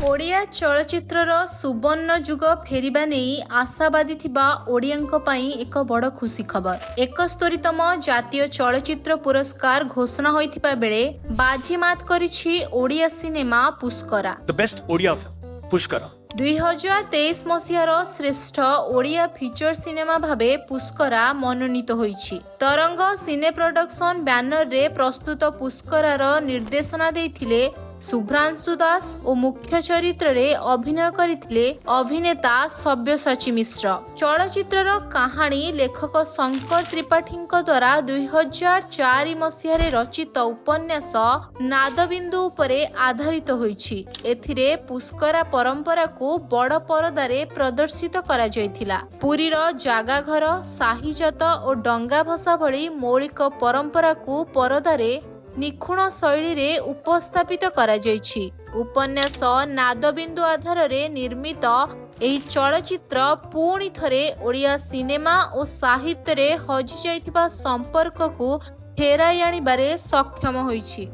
ओडिया चलचित्रर सुवर्ण जुग फेरिबा नेई आशावादी थिबा ओडियांक पई एक बड़ खुशी खबर। 71तम जातीय चलचित्र पुरस्कार घोषणा होइथिबा बेले बाजीमात करिछि ओडिया सिनेमा Pushkara. The best Odia Pushkara. 2023 मसीहार श्रेष्ठ ओडिया फीचर सिनेमा भावे पुष्करा मनोनीत होइछि। तरंग सिने प्रोडक्शन बैनर रे प्रस्तुत पुष्करार निर्देशना देइथिले शुभ्रांशु दास और मुख्य चरित्र रे अभिनय करिथिले अभिनेता सब्यसाची मिश्र। चलचित्रर कहानी लेखक शंकर त्रिपाठीଙ୍କ द्वारा 2004 मसीहारे रचित उपन्यास नादबिंदु उपरे आधारित होइछि। एथिरे पुष्करा परंपरा को बड़ परदारे प्रदर्शित करा जायथिला। पुरीर जागा घर, साहिजात और डंगा भसा भली मौलिक परंपरा को परदारे निखुण शैली रे उपस्थापित करा जायछि। उपन्यास नादबिंदु आधार रे निर्मित एही चलचित्र पुणी थरे ओडिया सिनेमा और साहित्य रे हजि जाइतिबा संपर्क को फेराई आनिबारे सक्षम होइछि।